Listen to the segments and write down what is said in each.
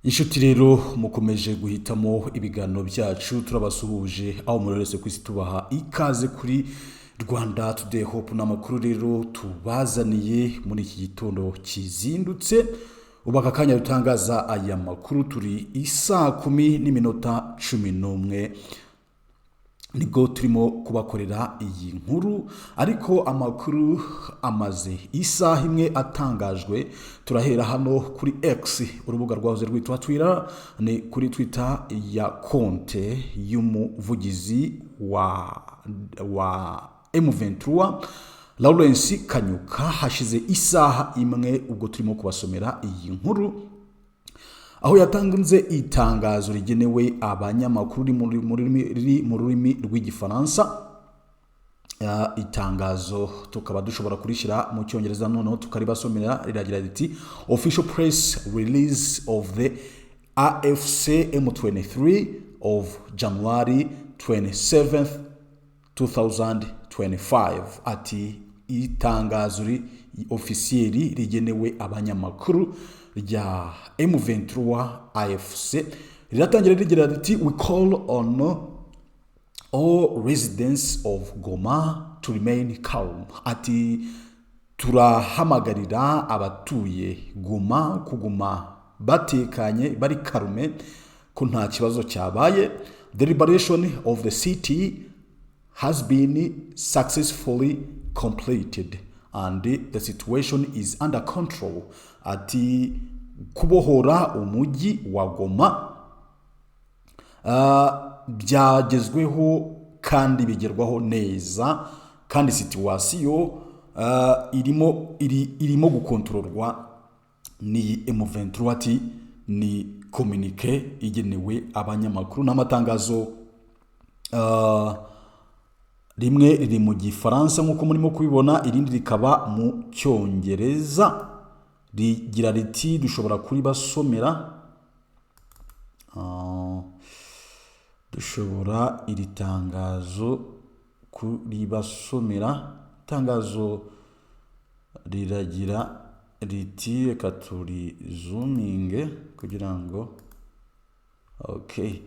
Inshuti rero mukomeje guhitamo ibiganiro byacu turabasuhuje aho muri wese kwisi tubaha ikaze kuri Rwanda Today Hope n'amakuru rero tubazaniye muri iki gitondo kizindutse ubaka kanya rutangaza aya makuru turi isaa 10:11 nibwo turimo kubakorera iyi nkuru ariko amakuru amaze isaha imwe atangajwe turahera hano kuri X urubuga rwahoze rwitwa Twitter ni kuri Twitter ya konte y'umuvugizi wa M23 Lawrence Kanyuka hashize isaha imwe ubwo turimo kubasomera iyi nkuru aho yatanze itangazo rigenewe abanyamakuru mu rurimi rw'igifaransa. Itangazo tukaba dushobora kurishira mu cyongereza noneho tukaribasomera riragira riti official press release of the AFC M23 of January 27th 2025 ati itangazo officieli rigenewe abanyamakuru rya M23 AFC riratangira rigira riti we call on all residents of Goma to remain calm. Ati turahamagarira abatuye Goma kuguma batekanye bari karume ko nta kibazo cyabaye. The liberation of the city has been successfully completed and the situation is under control. Ati kubohora umugi wa Goma byagezweho kandi bigerwaho neza kandi situation irimo gukontororwa ni M23 ati ni communique igenewe abanyamakuru n'amatangazo rimwe riri mu gifaransa nkuko murimo kubibona irindi rikaba mu cyongereza rigira riti dushobora kuri basomera dushobora iri tangazo kuri basomera tangazo riragira riti reka turi zooming kugira ngo okay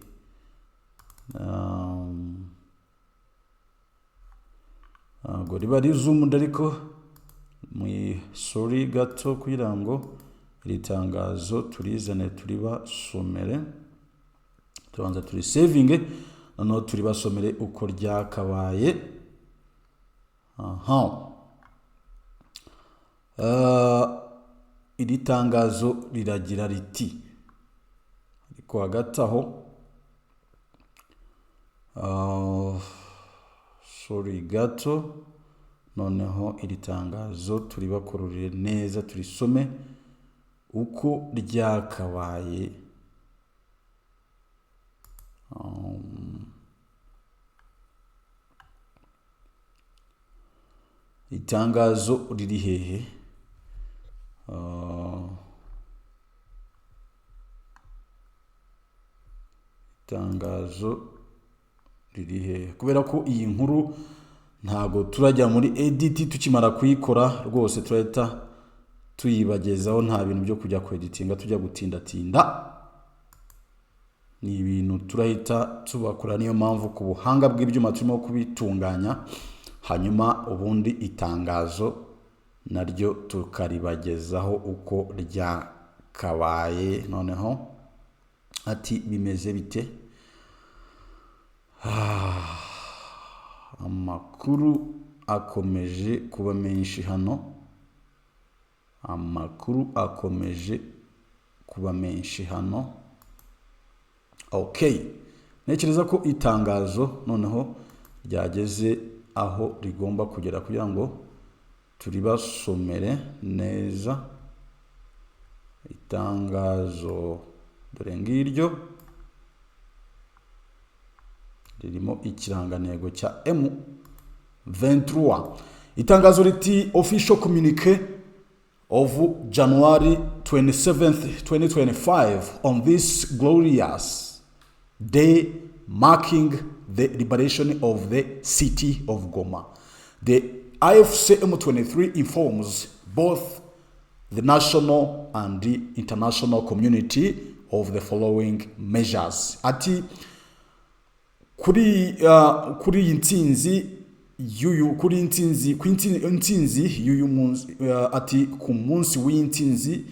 go riba ri zoom ariko sorry gato kugira ngo iri tangazo turizane turibasomere tubanza turi saving noneho turibasomere uko ryakabaye. Iri tangazo riragira riti ariko hagati aho sorry gato noneho iri tangazo turibakororere neza turisome uko ryakabaye. Itangazo riri hehe? Itangazo riri hehe? Kubera ko iyi nkuru ntago turajya muri edit tukimara kuyikora rwose turahita tuyibagezaho nta bintu byo kujya ku editinga tujya gutinda ni ibintu turahita tubakora niyo mpamvu ku buhanga bw'ibyuma turimo kubitunganya hanyuma ubundi itangazo naryo tukaribagezaho uko ryakabaye. Noneho ati bimeze bite? Amakuru akomeje kuba menshi hano. Amakuru akomeje kuba menshi hano. Okay. Nekereza ko itangazo noneho ryageze aho rigomba kugera kugira ngo turibasomere neza. Itangazo dore ngiryo ririmo ikirangantego cya M23. Itangazo riti official communique of January 27th 2025 on this glorious day marking the liberation of the city of Goma. The AFC M23 informs both the national and the international community of the following measures. Ati kuri intsinzi y'uyu munsi, ati ku munsi w'intsinzi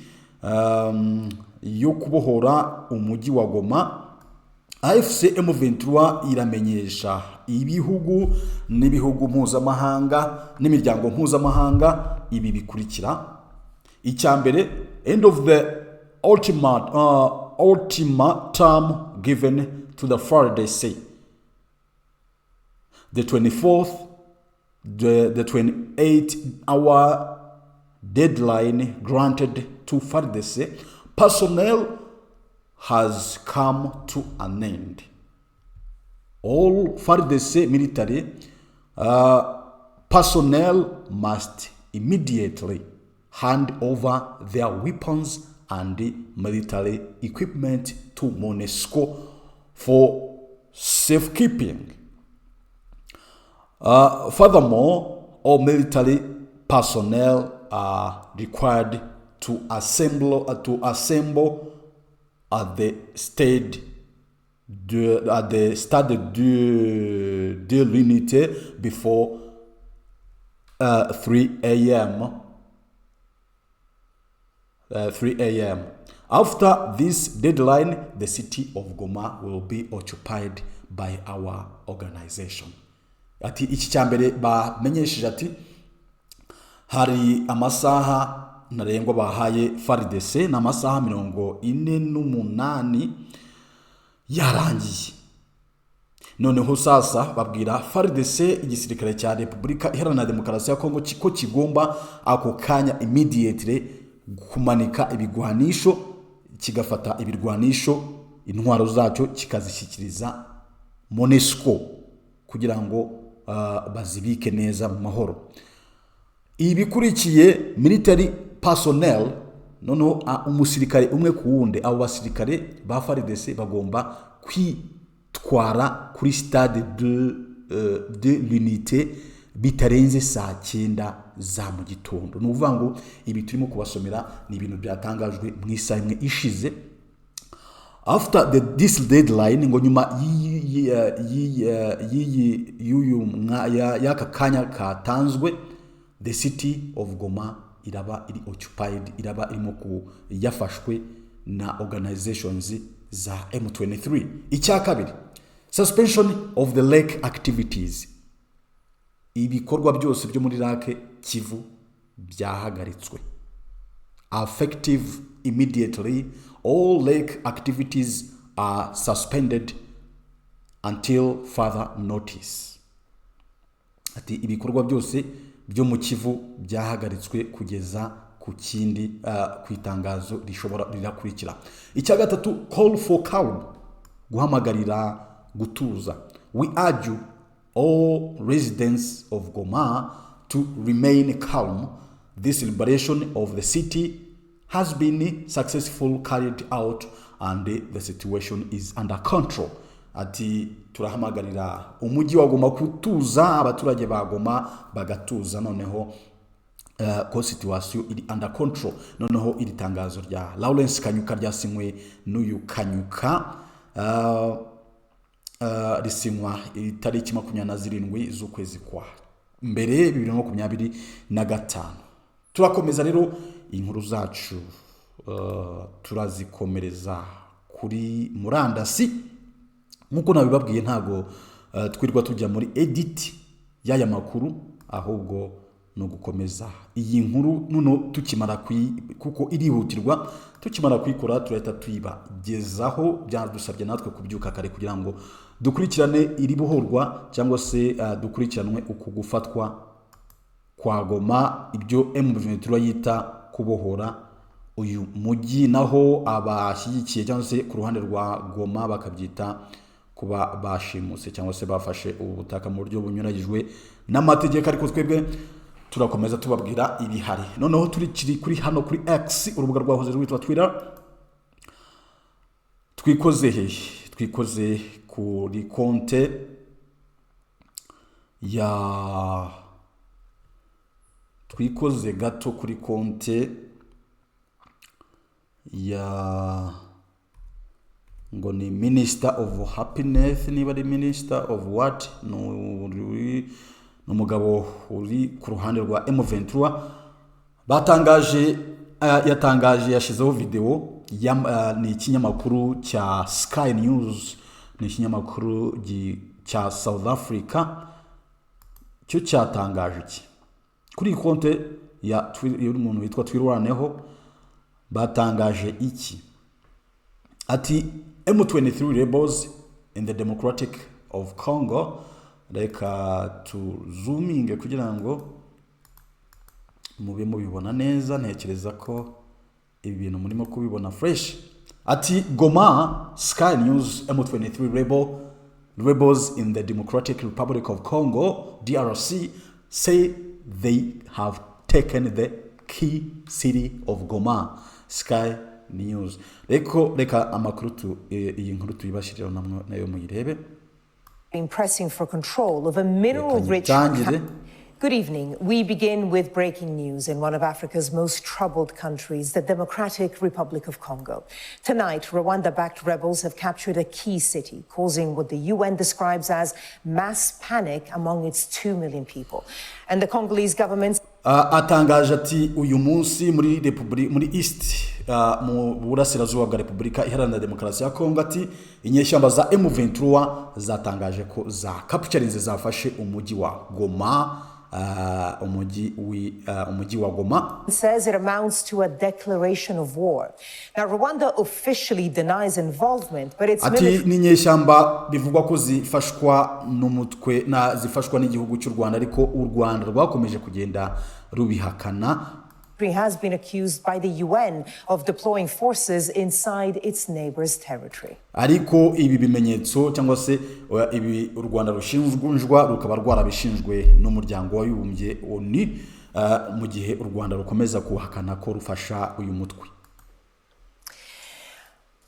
yo kubohora umujyi wa Goma, AFC M23 iramenyesha ibihugu n'ibihugu mpuzamahanga n'imiryango mpuzamahanga ibi bikurikira. Icyambere, end of the ultimatum given to the FARDC, the 24th, the 28-hour deadline granted to FARDC personnel has come to an end. All FARDC military personnel must immediately hand over their weapons and military equipment to MONUSCO for safekeeping. Furthermore, all military personnel are required to assemble at the stade de l'unité before 3 a.m. After this deadline, the city of Goma will be occupied by our organization. Ati iki cyambere bamenyesheje ati hari amasaha ntarengwa bahaye FARDC n'amasaha 48 yarangiye. Noneho sasa babwira FARDC, igisirikare cya Repubulika Iharanira Demokarasi ya Kongo, ko kigomba ako kanya immediately kumanika ibigwanisho, kigafata ibirwanisho intwaro zacyo kikazishyikiriza MONUSCO kugira ngo bazibike neza mu mahoro. Ibikurikiye military personnel, noneho umusirikare umwe ku wundi, abo basirikare ba FARDC bagomba kwitwara kuri stade de l'unité bitarenze saa 9 za mu gitondo. Nuvuga ngo ibi turimo kubasomera ni ibintu byatangajwe mu isaha imwe ishize. After this deadline, ngo nyuma y'aka kanya katanzwe, the city of Goma iraba iri occupied, iraba irimo yafashwe na organizations za M23. Icyakabiri, suspension of the lake activities, ibikorwa byose byo muri Lake Kivu byahagaritswe. Effective immediately, all lake activities are suspended until further notice. Ati ibikorwa byose byo mu Kivu byahagaritswe kugeza ku kindi ku itangazo rishobora rirakurikira. Icya gatatu, call for calm, guhamagarira gutuza. We urge all residents of Goma to remain calm. This liberation of the city has been successfully carried out and the situation is under control. Ati turahamagarira umujyi wa Goma kutuza, abaturage ba Goma bagatuza, noneho ko situation iri under control. Noneho iri tangazo rya Lawrence Kanyuka ryasinywe n'uyu Kanyuka risinywa itariki 27 z'ukwezi kwa mbere 2025. Turakomeza rero inkuru zacu, turazikomereza kuri murandasi. Nkuko nabibabwiye, ntago twirwa tujya muri edit y'aya makuru, ahubwo no gukomeza iyi nkuru nuno tukimara kuko irihutirwa, tukimara kwikora turahita tuyibagezaho. Byadusabye natwe kubyuka kare kugira ngo dukurikirane iri buhorwa cyangwa se dukurikiranwe uku gufatwa kwa Goma, ibyo M23 yita kubohora uyu mujyi, naho abashyigikiye cyangwa se ku ruhande rwa Goma bakabyita kuba bashimuse cyangwa se bafashe ubutaka mu buryo bunyuranyijwe n'amategeko. Ariko twebwe turakomeza tubabwira ibihari. Noneho turikiri kuri hano kuri X, urubuga rwahoze rwitwa Twitter. Twikoze kuri konte ya twikoze gato kuri konte ya ngo ni Minister of Happiness, niba ari Minister of what, n'umugabo uri ku ruhande rwa M23 batangaje yashizeho video ni ikinyamakuru cya Sky News, ni ikinyamakuru cya South Africa, cyo cyatangaje iki kuri konte ya umuntu witwa Twirwaneho. Batangaje iki ati M23 rebels in the Democratic of Congo. Reka tu zooming kugira ngo mube mubibona neza, ntekereza ko ibi bintu murimo kubibona fresh. Ati Goma, Sky News, M23 rebels in the Democratic Republic of Congo, DRC, say they have taken the key city of Goma. Sky News. Reka amakuru iyi nkuru tuyibashirira nayo muyirebe. Been pressing for control of a mineral-rich. Good evening. We begin with breaking news in one of Africa's most troubled countries, the Democratic Republic of Congo. Tonight, Rwanda-backed rebels have captured a key city, causing what the UN describes as mass panic among its 2 million people. And the Congolese government atangaje ati uyu munsi muri East mu burasirazuba bwa Repubulika Iharanira Demokarasi ya Kongo, ati inyeshyamba za M23 zatangaje ko za capturinze zafashe umujyi wa Goma. Umugi wa Goma says it amounts to a declaration of war. Now Rwanda officially denies involvement, but it's ati ninyeshyamba bivugwa ko zifashwa n'umutwe na zifashwa n'igihugu cy'u Rwanda, ariko u Rwanda rwakomeje kugenda rubihakana. Has been accused by the UN of deploying forces inside its neighbors' territory. Ariko ibi bimenyetso cyangwa se ibi u Rwanda rushinjwa rukaba rwarabishinjwe n'umuryango w'abibumbye ONU, mu gihe u Rwanda rukomeza kuhakana ko rufasha uyu mutwe.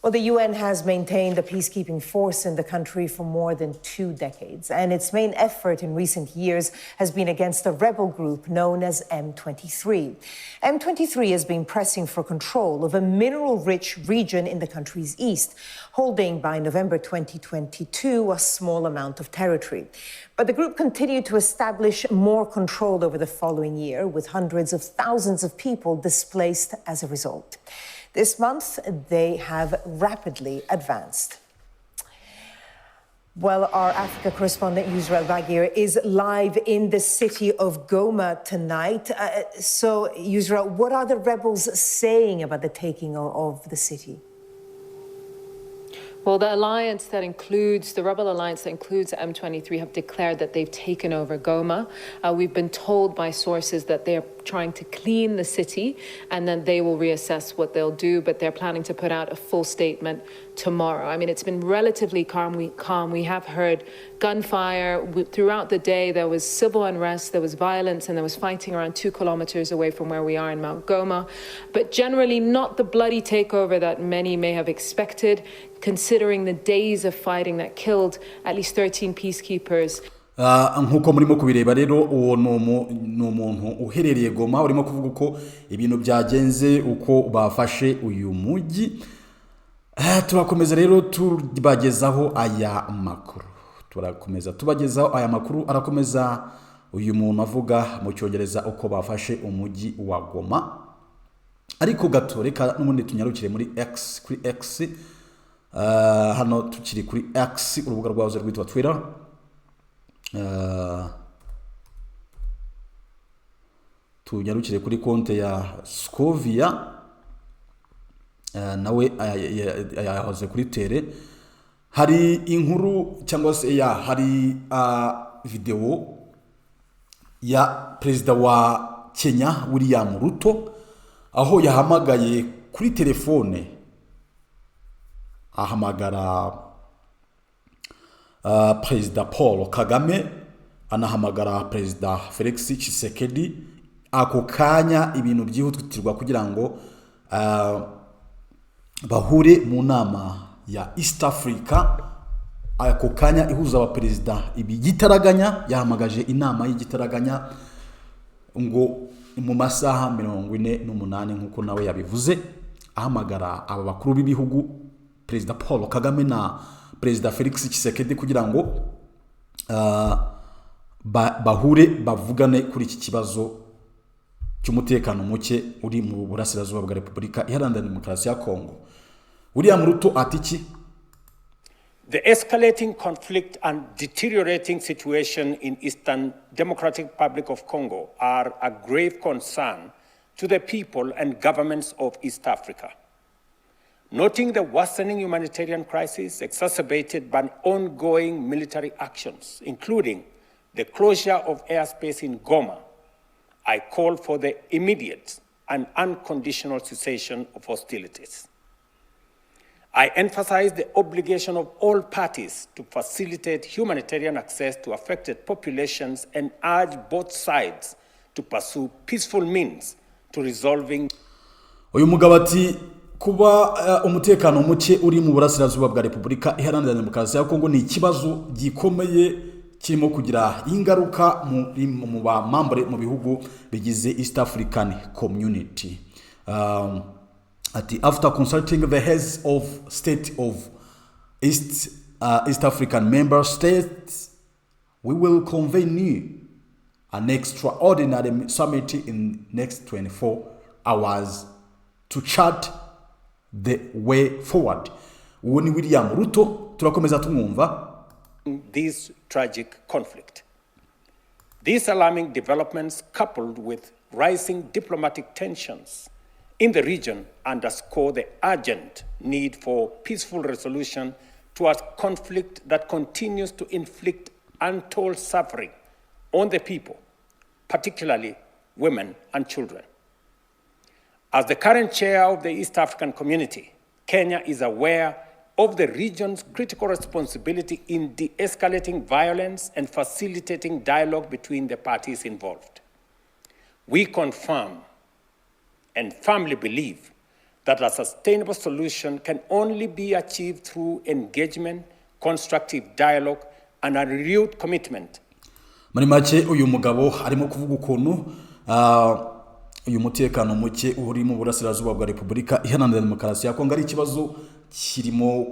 Well, the UN has maintained a peacekeeping force in the country for more than 2 decades, and its main effort in recent years has been against a rebel group known as M23. M23 has been pressing for control of a mineral-rich region in the country's east, holding by November 2022 a small amount of territory. But the group continued to establish more control over the following year, with hundreds of thousands of people displaced as a result. This month, they have rapidly advanced. Well, our Africa correspondent, Yusra Bagir, is live in the city of Goma tonight. So, Yusra, what are the rebels saying about the taking of the city? Well, the alliance that includes, the rebel alliance that includes M23 have declared that they've taken over Goma. We've been told by sources that they're trying to clean the city and then they will reassess what they'll do, but they're planning to put out a full statement tomorrow. I mean, it's been relatively calm. We have heard gunfire. Throughout the day, there was civil unrest, there was violence, and there was fighting around 2 kilometers away from where we are in Mount Goma. But generally not the bloody takeover that many may have expected, considering the days of fighting that killed at least 13 peacekeepers. Nkuko murimo kubireba rero uwo n'umuntu uherereye Goma urimo kuvuga uko ibintu byagenze uko bafashe uyu mujyi. Turakomeza rero tubagezaho aya makuru. Arakomeza uyu muntu avuga mu cyongereza uko bafashe umujyi wa Goma. Ariko gato reka n'ubundi tunyarukire muri kuri X. Hano tukiri kuri X, urubuga rwazo rwitwa Twitter. Tunyarukire kuri konte ya Scovia. Nawe yahoze kuri tere. Hari inkuru cyangwa se hari video ya perezida wa Kenya William Ruto, aho yahamagaye kuri telefone, ahamagara perezida Paul Kagame, anahamagara perezida Felix Tshisekedi. Ako kanya ibintu byihutirwa kugira ngo bahure mu nama ya East Africa. Ako kanya ihuza abaperezida igitaraganya, yahamagaje inama y'igitaraganya ngo mu masaha 48 nkuko nawe yabivuze, ahamagara aba bakuru b'ibihugu Perezida Paul Kagame na Perezida Felix Tshisekedi kugira ngo bahure bavugane kuri iki kibazo cy'umutekano muke uri mu burasirazuba bwa Repubulika Iharanira Demokarasi ya Kongo. William Ruto atiki The escalating conflict and deteriorating situation in Eastern Democratic Republic of Congo are a grave concern to the people and governments of East Africa. Noting the worsening humanitarian crisis exacerbated by ongoing military actions, including the closure of airspace in Goma, I call for the immediate and unconditional cessation of hostilities. I emphasize the obligation of all parties to facilitate humanitarian access to affected populations and urge both sides to pursue peaceful means to resolving. Uyu mugabo ati kuba umutekano muke uri mu burasirazuba bwa Repubulika Iharanira Demokarasi ya Kongo ni ikibazo gikomeye kirimo kugira ingaruka mu bamambure mu bihugu bigize East African Community. After consulting the heads of state of East African member states, we will convene an extraordinary summit in next 24 hours to chart the way forward. Uwo ni William Ruto, turakomeza tumwumva. This tragic conflict. These alarming developments, coupled with rising diplomatic tensions in the region, underscore the urgent need for peaceful resolution to a conflict that continues to inflict untold suffering on the people, particularly women and children. As the current chair of the East African Community, Kenya is aware of the region's critical responsibility in de-escalating violence and facilitating dialogue between the parties involved. We confirm and firmly believe that a sustainable solution can only be achieved through engagement, constructive dialogue, and a renewed commitment. Muri make uyu mugabo arimo kuvuga ukuntu uyu mutekano muke uri mu burasirazuba bwa Repubulika Iharanira Demokarasi ya Kongo ari ikibazo kirimo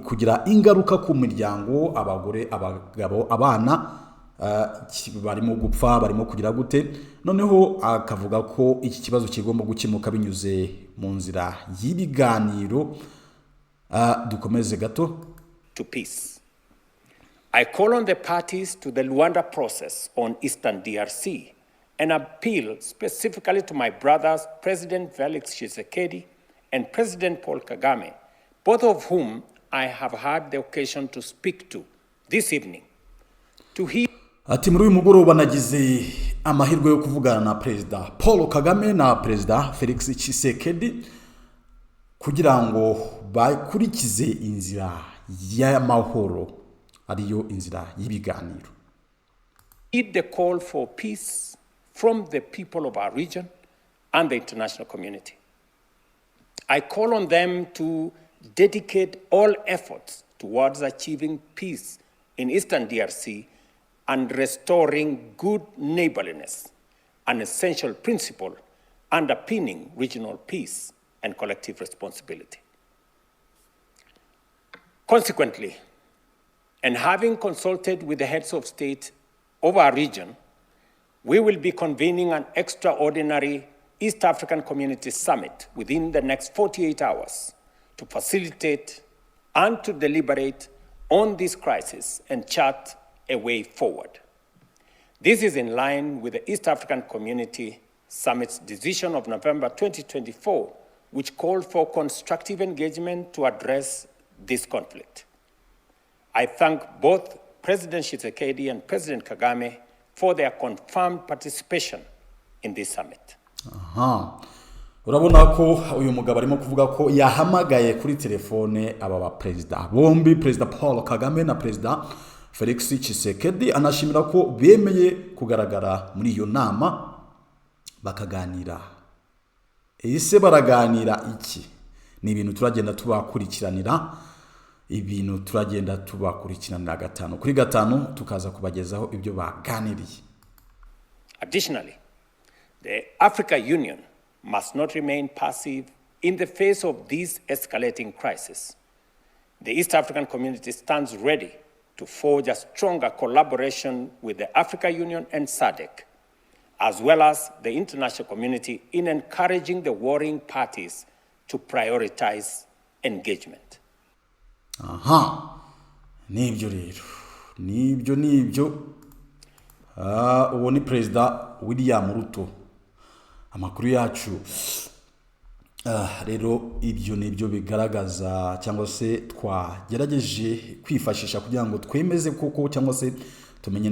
kugira ingaruka ku miryango, abagore, abagabo, abana barimo gupfa, barimo kugira gute. Noneho akavuga ko iki kibazo kigomba gukemuka binyuze mu nzira y'ibiganiro. Dukomeze gato. To peace. I call on the parties to the Luanda process on Eastern DRC and appeal specifically to my brothers, President Felix Tshisekedi and President Paul Kagame, both of whom I have had the occasion to speak to this evening, to hear. Ati muri uyu mugoroba nagize amahirwe yo kuvugana na Perezida Paul Kagame na Perezida Felix Tshisekedi kugira ngo bakurikize inzira y'amahoro, ariyo inzira y'ibiganiro. Heed the call for peace from the people of our region and the international community. I call on them to dedicate all efforts towards achieving peace in Eastern DRC and restoring good neighborliness, an essential principle underpinning regional peace and collective responsibility. Consequently, and having consulted with the heads of state of our region, we will be convening an extraordinary East African Community Summit within the next 48 hours to facilitate and to deliberate on this crisis and chart a way forward. This is in line with the East African Community Summit's decision of November 2024, which called for constructive engagement to address this conflict. I thank both President Tshisekedi and President Kagame for their confirmed participation in this summit. Urabona ko uyu mugabo arimo kuvuga ko yahamagaye kuri telefone aba ba president bombi, Perezida Paul Kagame na Perezida Felix Tshisekedi, anashimira ko bemeye kugaragara muri iyo nama bakaganira. Ese baraganira iki? Ni ibintu turagenda tubakurikiranira, ibintu turagenda tubakurikiranira gatanu kuri gatanu tukaza kubagezaho ibyo baganiriye. Additionally, the Africa Union must not remain passive In the face of this escalating crisis, the East African community stands ready to forge a stronger collaboration with the African Union and SADC, as well as the international community in encouraging the warring parties to prioritize engagement. Aha, nibyo rero, nibyo. Uwo ni Perezida William Ruto. Amakuru yacu rero ibyo nibyo bigaragaza cyangwa se twagerageje kwifashisha kugira ngo twemeze koko cyangwa se tumenye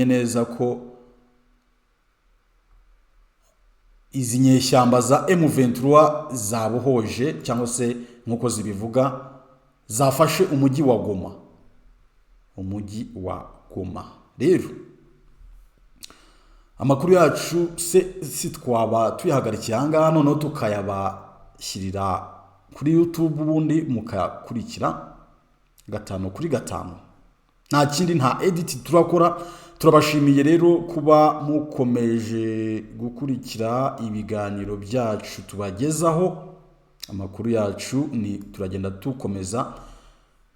neza ko izi nyeshyamba za M23 zabohoje cyangwa se nkuko zibivuga zafashe umujyi wa Goma. Rero amakuru yacu si twaba tuyahagarikiye ahangaha noneho tukayabashyirira kuri YouTube ubundi mukakurikira 5 kuri 5. Nta kindi, nta edit turakora. Turabashimiye rero kuba mukomeje gukurikira ibiganiro byacu tubagezaho. Amakuru yacu ni turagenda tukomeza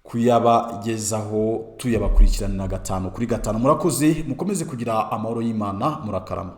kuyabagezaho tuyabakurikirana 5 kuri 5. Murakoze, mukomeze kugira amahoro y'Imana. Murakarama.